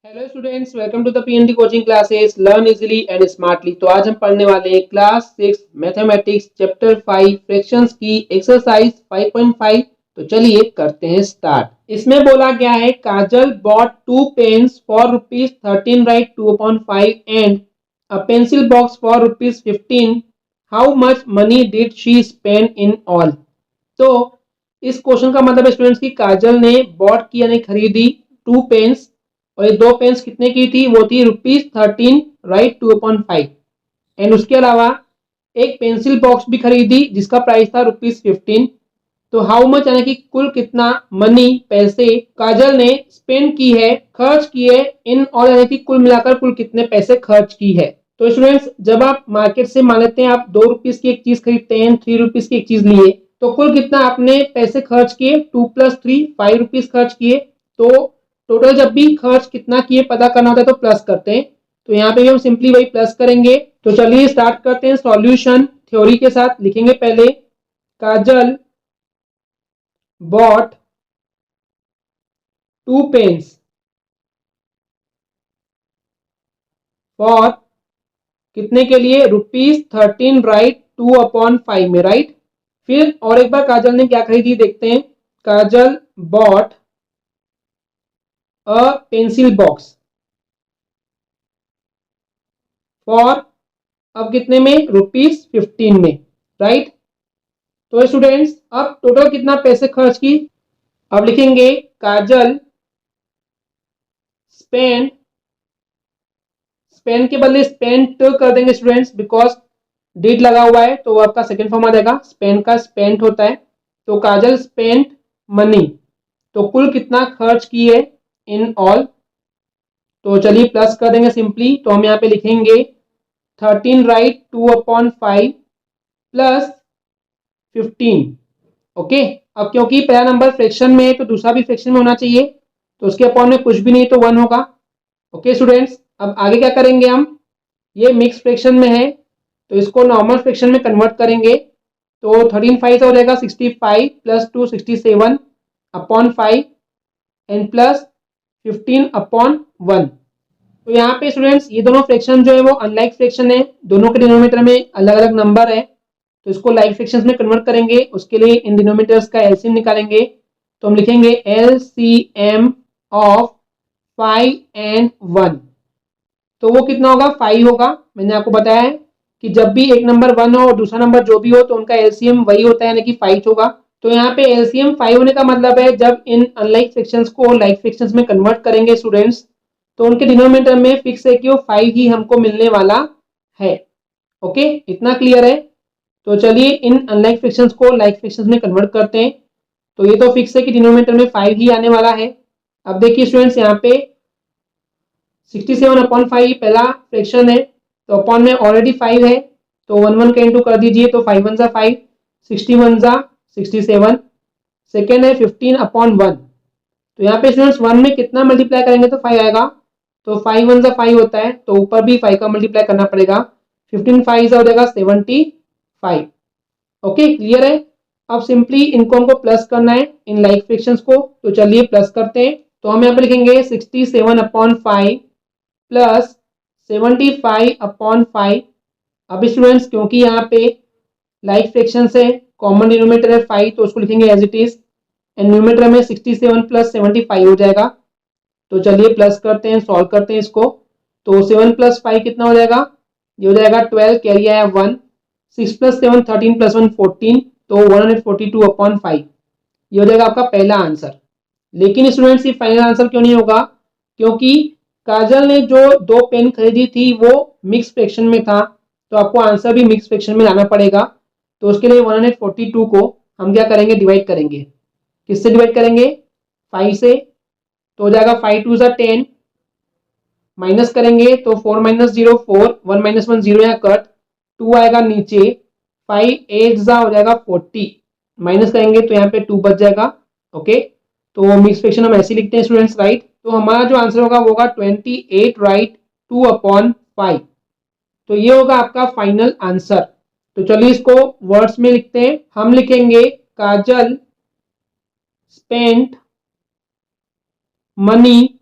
Hello students, welcome to the PND coaching classes learn easily and smartly. तो आज हम पढ़ने वाले हैं क्लास 6 मैथमेटिक्स चैप्टर 5 फ्रैक्शंस की एक्सरसाइज 5.5। तो चलिए करते हैं स्टार्ट। इसमें बोला गया है Kajal bought 2 pens for rupees 13 right 2/5 and a pencil box for rupees 15। How much money did she spend in all. तो इस क्वेश्चन का मतलब है स्टूडेंट्स की काजल ने बॉट की यानी खरीदी 2 पेन्स, और ये 2 पेन्स कितने की थी, वो थी रुपीज 13 राइट 2/5। एंड उसके अलावा एक पेंसिल बॉक्स भी खरीदी जिसका प्राइस था रुपीज 15। तो हाउ मच यानी कि कुल कितना मनी पैसे काजल ने स्पेंड की है, खर्च की है इन, और यानी कि कुल मिलाकर कुल कितने पैसे खर्च की है। तो स्टूडेंट्स, जब आप मार्केट से मान लेते हैं आप 2 रुपीज की एक चीज खरीदते हैं, 3 रुपीज की एक चीज लिए, तो कुल कितना आपने पैसे खर्च किए, 2 + 3 5 रुपीज खर्च किए। तो टोटल जब भी खर्च कितना किए पता करना होता है तो प्लस करते हैं। तो यहाँ पे भी हम सिंपली वही प्लस करेंगे। तो चलिए स्टार्ट करते हैं सॉल्यूशन थ्योरी के साथ। लिखेंगे पहले काजल bought 2 pens फॉर कितने के लिए, रुपीज 13 राइट 2/5 में, राइट। फिर और एक बार काजल ने क्या खरीदी देखते हैं। Kajal bought a pencil box for, अब कितने में, रुपीज 15 में, राइट। तो स्टूडेंट्स अब टोटल कितना पैसे खर्च की। अब लिखेंगे काजल स्पेंड, स्पेंड के बदले स्पेंट कर देंगे स्टूडेंट्स, बिकॉज डिड लगा हुआ है तो आपका सेकंड फॉर्म आ जाएगा। स्पेंड का स्पेंट होता है। तो काजल स्पेंट मनी, तो कुल कितना खर्च की है इन ऑल। तो चलिए प्लस कर देंगे सिंपली। तो हम यहाँ पे लिखेंगे 13 राइट 2/5 प्लस 15। ओके। अब क्योंकि पहला नंबर फ्रैक्शन में है तो दूसरा भी फ्रैक्शन में होना चाहिए, तो उसके अपॉन में कुछ भी नहीं तो 1 होगा। ओके स्टूडेंट्स, अब आगे क्या करेंगे हम, ये मिक्स फ्रैक्शन में है तो इसको नॉर्मल फ्रैक्शन में कन्वर्ट करेंगे। तो 13 5 हो जाएगा 65 + 2 67/5 एंड प्लस 15/1। तो यहाँ पे स्टूडेंट्स ये दोनों फ्रैक्शन जो है वो अनलाइक फ्रैक्शन है, दोनों के डिनोमिनेटर में अलग अलग नंबर है। तो इसको लाइक फ्रैक्शंस में कन्वर्ट करेंगे, उसके लिए इन डिनोमिनेटर्स का एलसीएम निकालेंगे। तो हम लिखेंगे एलसीएम ऑफ 5 एंड 1। तो वो कितना होगा, 5 होगा। मैंने आपको बताया है कि जब भी एक नंबर 1 हो और दूसरा नंबर जो भी हो तो उनका एलसीएम वही होता है, यानी कि 5 होगा। तो यहाँ पे एलसीएम 5 होने का मतलब है जब इन अनलाइक फ्रैक्शंस को लाइक फ्रैक्शंस में कन्वर्ट करेंगे स्टूडेंट्स, तो उनके डिनोमिनेटर में फिक्स है कि वो 5 ही हमको मिलने वाला है। ओके, इतना क्लियर है। तो चलिए इन अनलाइक फ्रैक्शंस को लाइक फ्रैक्शंस में कन्वर्ट करते हैं। तो ये तो फिक्स है कि डिनोमिनेटर में 5 ही आने वाला है। अब देखिए स्टूडेंट्स, यहाँ पे 67/5 पहला फ्रैक्शन है, तो अपॉन में ऑलरेडी 5 है, तो 1 1 का इंटू कर दीजिए, तो 5 1 = 5, 60 1 = 67। सेकेंड है 15/1। तो यहाँ पे स्टूडेंट्स 1 में कितना मल्टीप्लाई करेंगे तो 5 आएगा। तो 5 1 = 5 होता है, तो ऊपर भी 5 का मल्टीप्लाई करना पड़ेगा। 15 5 हो जाएगा 75। ओके, क्लियर है। अब सिंपली इनको हमको प्लस करना है इन लाइक फ्रैक्शंस को, तो चलिए प्लस करते हैं। तो हम यहाँ पे लिखेंगे 67/5 प्लस 75/5। अब स्टूडेंट्स क्योंकि यहाँ पे लाइक फ्रैक्शन से कॉमन डिनोमिनेटर है 5, तो उसको लिखेंगे as it is, and numerator में 67 + 75 हो जाएगा। तो चलिए प्लस करते हैं, सॉल्व करते हैं इसको। तो 7 + 5 कितना हो जाएगा, ये हो जाएगा 12, कैरी आया 1, 6 + 7 13 + 1 14, तो 142/5। ये हो जाएगा आपका पहला आंसर। लेकिन स्टूडेंट्स ये फाइनल आंसर क्यों नहीं होगा, क्योंकि काजल ने जो 2 पेन खरीदी थी वो मिक्स फ्रैक्शन में था, तो आपको आंसर भी मिक्स फ्रैक्शन में लाना पड़ेगा। तो उसके लिए 142 को हम क्या करेंगे, डिवाइड करेंगे। किससे डिवाइड करेंगे, 5 से। तो हो जाएगा 5 2 = 10, माइनस करेंगे तो 4 - 0 4, 1 - 1 0 यहाँ कट, 2 आएगा नीचे, 5 8 हो जाएगा 40, माइनस करेंगे तो यहाँ पे 2 बच जाएगा। ओके, तो मिक्स फ्रैक्शन हम ऐसे लिखते हैं स्टूडेंट्स, राइट। तो हमारा जो आंसर होगा वो होगा 28 राइट 2/5। तो ये होगा आपका फाइनल आंसर। तो चलिए इसको वर्ड्स में लिखते हैं। हम लिखेंगे काजल स्पेंट मनी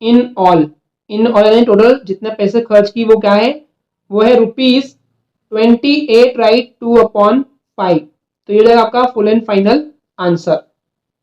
इन ऑल यानी टोटल जितने पैसे खर्च की वो क्या है, वो है ₹28 राइट 2/5। तो ये रहेगा आपका full and final answer.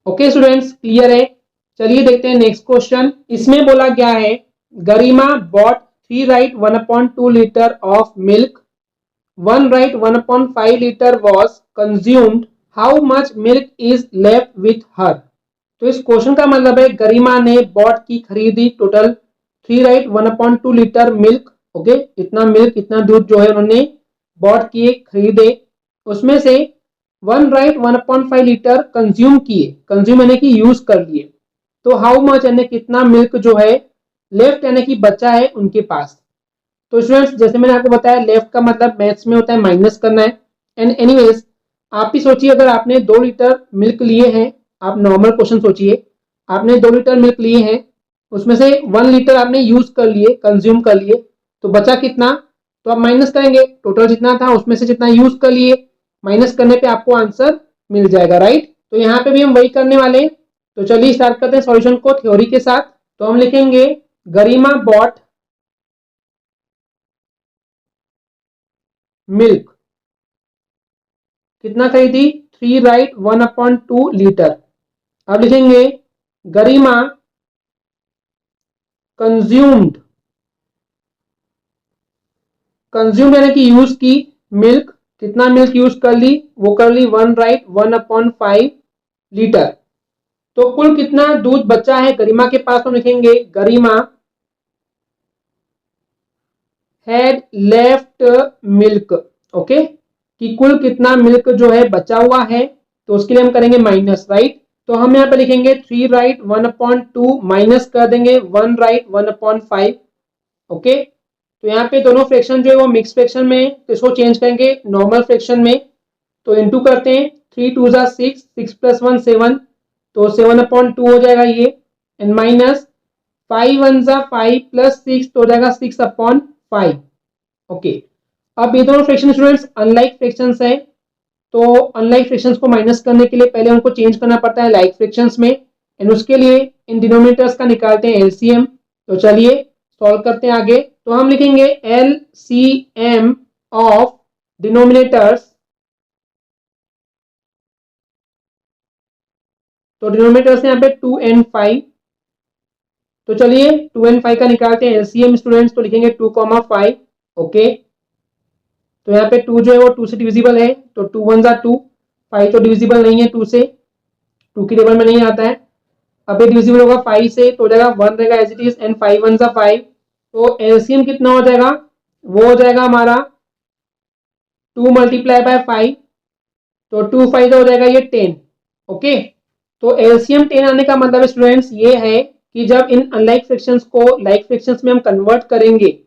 Okay students, clear है। चलिए देखते हैं नेक्स्ट क्वेश्चन। इसमें बोला गया है Garima bought 3 right 1/2 litre of milk, 1 right 1/5 litre was consumed, how much milk is left with her. तो इस क्वेश्चन का मतलब है गरिमा ने बॉट की खरीदी total 3 right 1/2 litre milk. Okay, इतना मिल्क इतना दूध जो है उन्होंने बॉट किए खरीदे, उसमें से 1 राइट 1/5 लीटर कंज्यूम किए, कंज्यूम यानी कि यूज कर लिए। तो हाउ मच यानी कितना मिल्क जो है लेफ्ट यानी कि बचा है उनके पास। तो स्टूडेंट्स जैसे मैंने आपको बताया लेफ्ट का मतलब मैथ्स में होता है माइनस करना है। एंड एनीवेज आप ही सोचिए, अगर आपने 2 लीटर मिल्क लिए हैं, आप नॉर्मल क्वेश्चन सोचिए, आपने 2 लीटर मिल्क लिए हैं, उसमें से 1 लीटर आपने यूज कर लिए, कंज्यूम कर लिए, तो बचा कितना, तो आप माइनस करेंगे टोटल जितना था उसमें से जितना यूज कर लिए, माइनस करने पे आपको आंसर मिल जाएगा, राइट। तो यहाँ पे भी हम वही करने वाले हैं। तो चलिए स्टार्ट करते हैं सॉल्यूशन को थ्योरी के साथ। तो हम लिखेंगे गरिमा बॉट मिल्क, कितना खरीदी, 3 राइट 1/2 लीटर। अब लिखेंगे गरिमा कंज्यूम्ड, कंज्यूम यानी कि यूज की मिल्क, कितना मिल्क यूज कर ली, वो कर ली 1 राइट 1/5 लीटर। तो कुल कितना दूध बचा है गरिमा के पास, हम लिखेंगे गरिमा हैड लेफ्ट मिल्क। ओके, कि कुल कितना मिल्क जो है बचा हुआ है, तो उसके लिए हम करेंगे माइनस, राइट। तो हम यहाँ पे लिखेंगे 3 राइट 1/2 माइनस कर देंगे 1 राइट 1/5। ओके, तो यहाँ पे दोनों फ्रैक्शन जो है वो मिक्स फ्रैक्शन में, तो इसको चेंज करेंगे नॉर्मल फ्रैक्शन में। तो इनटू करते हैं, 3 2 जा 6, 6 + 1 7, तो 7/2 हो जाएगा ये, एंड माइनस 5 1 जा 5 + 6 तो हो जाएगा 6/5। ओके, अब ये दोनों फ्रैक्शन स्टूडेंट्स अनलाइक फ्रैक्शंस है, तो अनलाइक फ्रैक्शंस को माइनस करने के लिए पहले उनको चेंज करना पड़ता है लाइक फ्रैक्शंस में, एंड उसके लिए इन डिनोमिनेटर्स का निकालते हैं एलसीएम। तो चलिए सॉल्व करते हैं आगे। तो हम लिखेंगे एलसीएम ऑफ डिनोमिनेटर्स, तो डिनोमिनेटर्स यहाँ पे 2 and 5। तो चलिए 2 and 5 का निकालते हैं एलसीएम स्टूडेंट्स, तो लिखेंगे 2,5। ओके, तो यहाँ पे 2 जो है वो 2 से डिविजिबल है, तो 2 1 जा 2, 5 तो डिविजिबल नहीं है 2 से, 2 की टेबल में नहीं आता है। अब ये डिविजिबल होगा 5 से, तो हो जाएगा 1 रहेगा एज इट इज, एंड 5 1 जा 5। तो एलसीएम कितना हो जाएगा, वो हो जाएगा हमारा 2 × 5, तो 2 5 हो जाएगा ये 10। ओके, तो एलसीएम 10 आने का मतलब स्टूडेंट्स ये है कि जब इन अनलाइक फ्रैक्शंस को लाइक फ्रैक्शंस में हम कन्वर्ट करेंगे,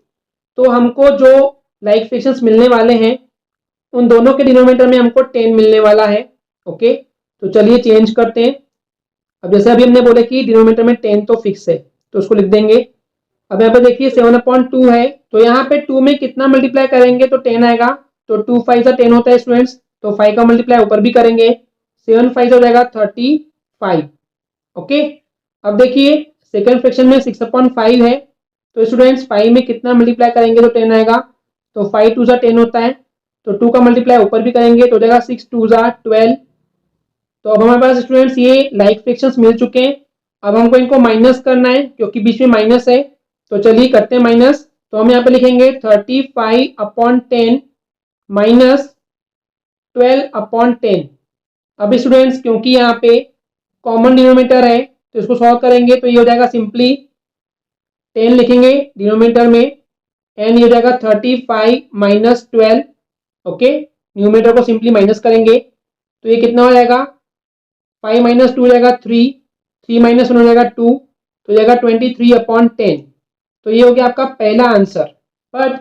तो हमको जो लाइक फ्रैक्शंस मिलने वाले हैं उन दोनों के डिनोमिनेटर में हमको 10 मिलने वाला है। ओके, तो चलिए चेंज करते हैं। अब जैसे अभी हमने बोले कि डिनोमिनेटर में 10 तो फिक्स है, तो उसको लिख देंगे। अब यहाँ पे देखिए 7/2 है, तो यहाँ पे 2 में कितना मल्टीप्लाई करेंगे तो 10 आएगा, तो 2 5 जा 10 होता है स्टूडेंट्स, तो 5 का मल्टीप्लाई ऊपर भी करेंगे, 7 5 हो जाएगा 35। ओके, अब देखिए सेकंड फ्रैक्शन में 6/5 है, तो स्टूडेंट्स 5 में कितना मल्टीप्लाई करेंगे तो 10 आएगा, तो 5 2 जा 10 होता है, तो 2 का मल्टीप्लाई ऊपर भी करेंगे तो हो जाएगा 6 2 जा 12। तो अब हमारे पास स्टूडेंट्स ये लाइक फ्रैक्शंस मिल चुके हैं। अब हमको इनको माइनस करना है क्योंकि बीच में माइनस है, तो चलिए करते हैं माइनस। तो हम यहाँ पे लिखेंगे 35/10 माइनस 12/10। अब स्टूडेंट्स क्योंकि यहाँ पे कॉमन डिनोमिनेटर है, तो इसको सॉल्व करेंगे तो ये हो जाएगा सिंपली 10 लिखेंगे डिनोमिनेटर में, एंड ये हो जाएगा 35 माइनस 12। ओके, न्यूमिनेटर को सिंपली माइनस करेंगे तो ये कितना हो जाएगा, 5 माइनस 2 हो जाएगा 3, 3 माइनस 1 हो जाएगा 2, तो जाएगा 23/10। तो ये हो गया आपका पहला आंसर, बट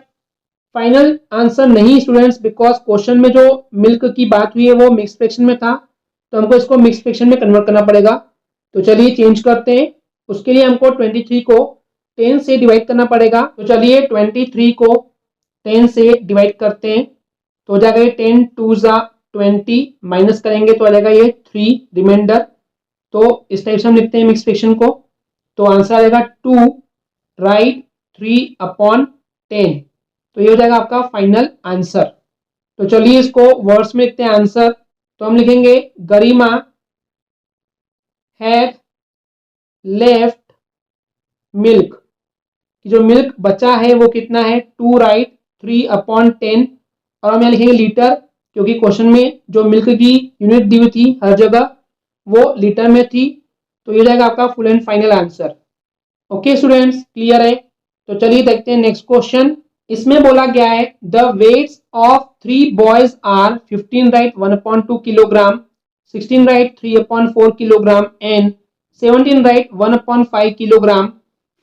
फाइनल आंसर नहीं स्टूडेंट्स, बिकॉज क्वेश्चन में जो मिल्क की बात हुई है वो मिक्स फ्रैक्शन में था, तो हमको इसको मिक्स फ्रैक्शन में कन्वर्ट करना पड़ेगा। तो चलिए चेंज करते हैं, उसके लिए हमको 23 को 10 से डिवाइड करना पड़ेगा। तो चलिए 23 को 10 से डिवाइड करते हैं, तो हो जाएगा ये 10 2 जा 20, माइनस करेंगे तो आ जाएगा ये 3 रिमाइंडर। तो इस टाइप से हम लिखते हैं मिक्स फ्रैक्शन को। तो आंसर आ जाएगा 2 राइट 3/10। तो ये हो जाएगा आपका फाइनल आंसर। तो चलिए इसको वर्ड्स में लिखते हैं आंसर। तो हम लिखेंगे गरिमा हैड लेफ्ट मिल्क, जो मिल्क बचा है वो कितना है 2 राइट 3/10। और हम यहाँ लिखेंगे लीटर, क्योंकि क्वेश्चन में जो मिल्क की यूनिट दी हुई थी हर जगह वो लीटर में थी। तो ये जाएगा आपका full and final answer. Okay students, clear है? तो चलिए देखते हैं नेक्स्ट क्वेश्चन। इसमें बोला गया है the weights of 3 boys are 15 right 1/2 kilogram, 16 right 3/4 kilogram and 17 right 1/5 kilogram.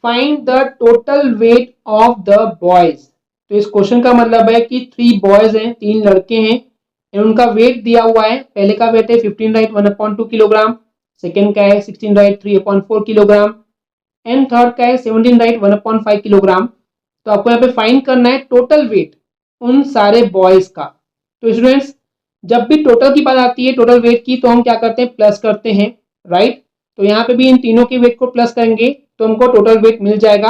Find the total weight of the boys. तो इस क्वेश्चन का मतलब है कि 3 बॉयज हैं, 3 लड़के हैं, उनका वेट दिया हुआ है। पहले का वेट है 15 राइट 1/2 किलोग्राम, सेकेंड का है 16 राइट 3/4 किलोग्राम एंड थर्ड का है 17 राइट 1/5 किलोग्राम। तो आपको यहाँ पे फाइंड करना है टोटल वेट उन सारे बॉयज का। तो स्टूडेंट्स, जब भी टोटल की बात आती है, टोटल वेट की, तो हम क्या करते हैं प्लस करते हैं, राइट। तो यहाँ पे भी इन तीनों के वेट को प्लस करेंगे तो हमको टोटल वेट मिल जाएगा।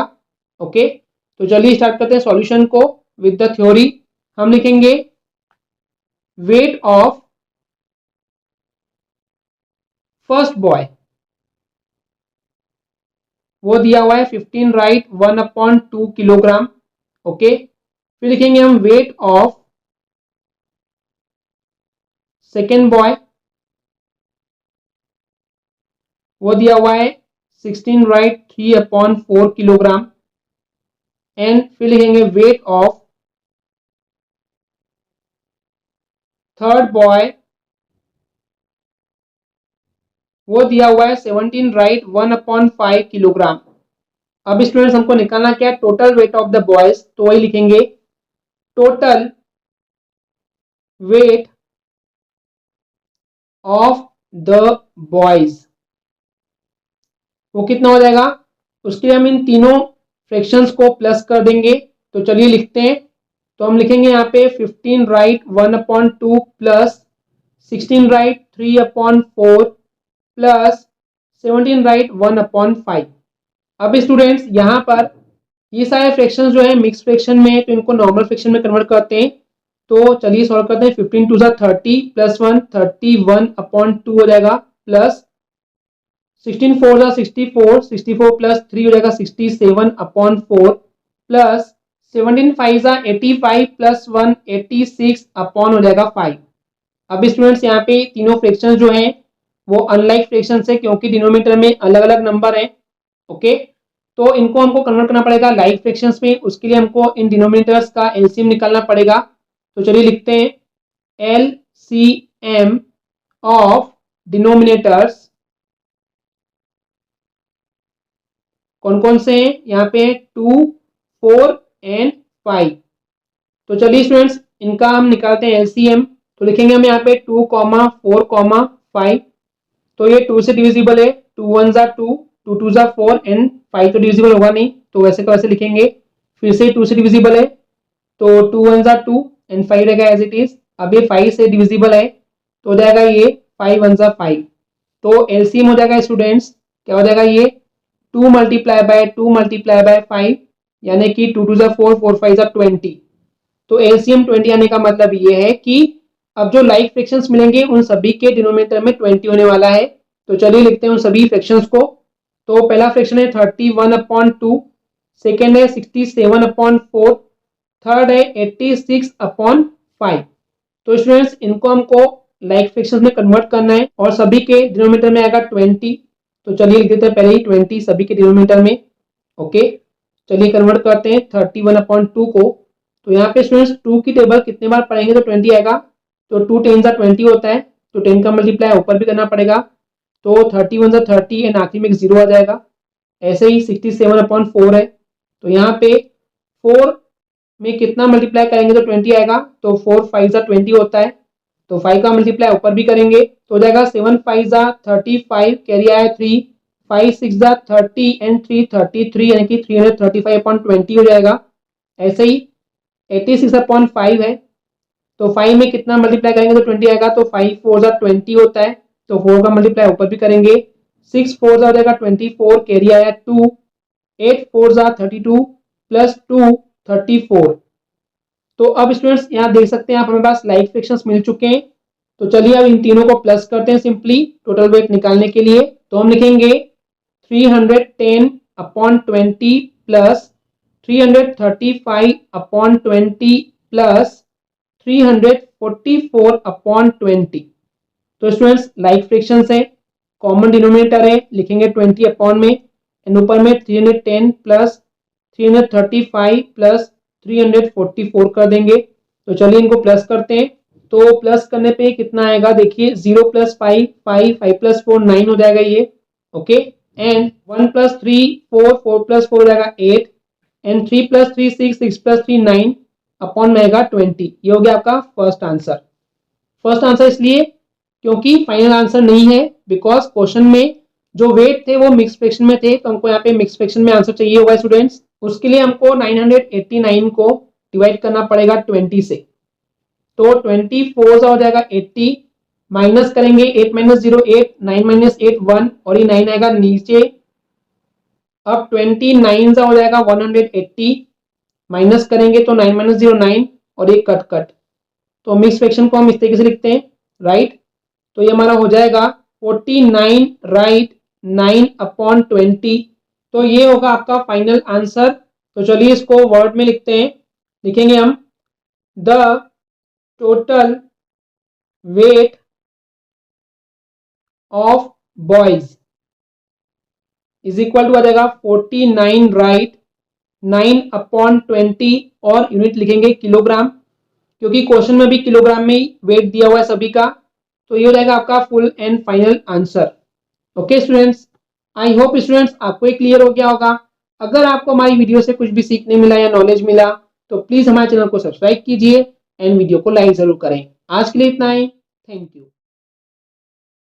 ओके, तो चलिए स्टार्ट करते हैं सॉल्यूशन को विद द थ्योरी। हम लिखेंगे वेट ऑफ फर्स्ट बॉय, वो दिया हुआ है 15 राइट 1/2 किलोग्राम। ओके, फिर लिखेंगे हम वेट ऑफ सेकेंड बॉय, वो दिया हुआ है 16 राइट 3/4 किलोग्राम एंड फिर लिखेंगे वेट ऑफ थर्ड बॉय, वो दिया हुआ है 17 राइट 1/5 किलोग्राम। अब स्टूडेंट्स हमको निकालना क्या है total weight of the boys, तो वही लिखेंगे total weight of the boys, वो कितना हो जाएगा। उसके लिए हम इन तीनों फ्रैक्शंस को प्लस कर देंगे। तो चलिए लिखते हैं। तो हम लिखेंगे यहाँ पे 15 right 1/2 plus 16 right 3/4 plus 17 right 1/5। अब स्टूडेंट्स यहाँ पर ये सारे फ्रैक्शंस जो है मिक्स फ्रैक्शन में है, तो इनको नॉर्मल फ्रैक्शन में कन्वर्ट करते हैं। तो चलिए सॉल्व करते हैं। 15 टू 30 प्लस 1 31/2 हो जाएगा, प्लस 16 4 64 64 प्लस 3 हो जाएगा 67/4 प्लस 17 5 85 प्लस 1 86 हो जाएगा 5। अब स्टूडेंट्स यहाँ पे तीनों फ्रैक्शंस जो हैं वो अनलाइक फ्रैक्शंस है, क्योंकि डिनोमिनेटर में अलग अलग नंबर है। ओके, तो इनको हमको कन्वर्ट करना पड़ेगा लाइक फ्रैक्शंस में। उसके लिए हमको इन डिनोमिनेटर्स का एलसीएम निकालना पड़ेगा। तो चलिए लिखते हैं एलसीएम ऑफ डिनोमिनेटर्स। कौन कौन से हैं यहाँ पे 2 4 एंड 5। तो चलिए स्टूडेंट्स इनका हम निकालते हैं एलसीएम। तो लिखेंगे हम यहाँ पे 2 4 5। तो ये 2 से डिविजिबल है, 2 1 जा 2 2 2 जा 4 एंड 5 तो डिविजिबल होगा नहीं, तो वैसे का वैसे लिखेंगे। फिर से 2 से डिविजिबल है, तो 2 1 जा 2 एंड 5 रहेगा एज इट इज। अब ये 5 से डिविजिबल है, तो हो जाएगा ये 5 1 जा 5। तो एलसीएम हो जाएगा स्टूडेंट्स, क्या हो जाएगा ये 2 मल्टीप्लाई बाय 2 मल्टीप्लाई बाय 5, यानी कि 2 2 जा 4 4 5 जा 20। तो एलसीएम 20 आने का मतलब ये है कि अब जो लाइक फ्रैक्शंस मिलेंगे उन सभी के डिनोमिनेटर में 20 होने वाला है। तो चलिए लिखते हैं उन सभी फ्रैक्शंस को। तो पहला फ्रैक्शन है 31/2, सेकेंड है 67/4, थर्ड है 86/5। तो स्टूडेंट्स इनको हमको लाइक फ्रैक्शंस में कन्वर्ट करना है और सभी के डिनोमिनेटर में आएगा 20। तो चलिए लिख देते हैं पहले ही 20 सभी के डिनोमिनेटर में। ओके, चलिए कन्वर्ट करते हैं 31/2 को। तो यहाँ पे स्टूडेंट्स 2 की टेबल कितने बार पढ़ेंगे तो 20 आएगा। तो 2 10 जा 20 होता है, तो 10 का मल्टीप्लाई ऊपर भी करना पड़ेगा। तो 31 जा 30 एंड आखिरी में एक 0 आ जाएगा। ऐसे ही 67/4 है, तो यहाँ पे 4 में कितना मल्टीप्लाई करेंगे तो 20 आएगा। तो 4 5 जा 20 होता है, तो 5 का मल्टीप्लाई ऊपर भी करेंगे तो हो जाएगा 7 5 जा 35, कैरी आया 3, 5 6 जा 30 एंड 3 33, यानी कि 335/20 हो जाएगा। ऐसे ही 86/5 है, तो 5 में कितना मल्टीप्लाई करेंगे तो 20 आएगा। तो 5 4 जा 20 होता है, तो 4 का मल्टीप्लाई ऊपर भी करेंगे 6 4 हो जाएगा 24, कैरी आया 2, 8 4 32 प्लस 2 34। तो अब स्टूडेंट्स यहाँ देख सकते हैं आप, हमें पास लाइक फ्रैक्शंस मिल चुके हैं। तो चलिए अब इन तीनों को प्लस करते हैं सिंपली टोटल वेट निकालने के लिए। तो हम लिखेंगे 310 upon 20 plus 335 upon 20 plus 344 upon 20। तो स्टूडेंट्स लाइक फ्रैक्शन है, कॉमन डिनोमिनेटर है, लिखेंगे 20 अपॉन में एंड ऊपर में 310 प्लस 335 प्लस 344 कर देंगे। तो चलिए इनको प्लस करते हैं। तो प्लस करने पे कितना आएगा देखिए, 0 प्लस 5 5 5 प्लस 4 9 हो जाएगा ये, ओके। एंड 1 प्लस 3 4 4 प्लस 4 हो जाएगा 8 एंड 3 प्लस 3 6 6 प्लस 3 9 अपॉन में आएगा 20। ये हो गया आपका फर्स्ट आंसर। फर्स्ट आंसर इसलिए क्योंकि फाइनल आंसर नहीं है, बिकॉज क्वेश्चन में जो वेट थे वो मिक्स फ्रैक्शन में थे, तो हमको यहाँ पे मिक्स फ्रैक्शन में आंसर चाहिए होगा स्टूडेंट्स। उसके लिए हमको 989 को डिवाइड करना पड़ेगा 20 से। तो 24 हो जाएगा 80, माइनस करेंगे 8 माइनस 0 8, 9 माइनस 8 1 और ये 9 आएगा नीचे। अब 29 हो जाएगा 180, माइनस करेंगे तो 9 माइनस 0 9 और ये कट कट। तो मिक्स फ्रैक्शन को हम इस तरीके से लिखते हैं, राइट। तो ये हमारा हो जाएगा 49 राइट 9 अपॉन 20। तो ये होगा आपका फाइनल आंसर। तो चलिए इसको वर्ड में लिखते हैं, लिखेंगे हम the total weight of boys is equal to आ जाएगा 49 राइट 9 अपॉन 20 और यूनिट लिखेंगे किलोग्राम, क्योंकि क्वेश्चन में भी किलोग्राम में ही वेट दिया हुआ है सभी का। तो ये हो जाएगा आपका full and final answer. Okay students, I hope students आपको ये क्लियर हो गया होगा। अगर आपको हमारी वीडियो से कुछ भी सीखने मिला या नॉलेज मिला तो प्लीज हमारे चैनल को सब्सक्राइब कीजिए एंड वीडियो को लाइक जरूर करें। आज के लिए इतना ही, थैंक यू।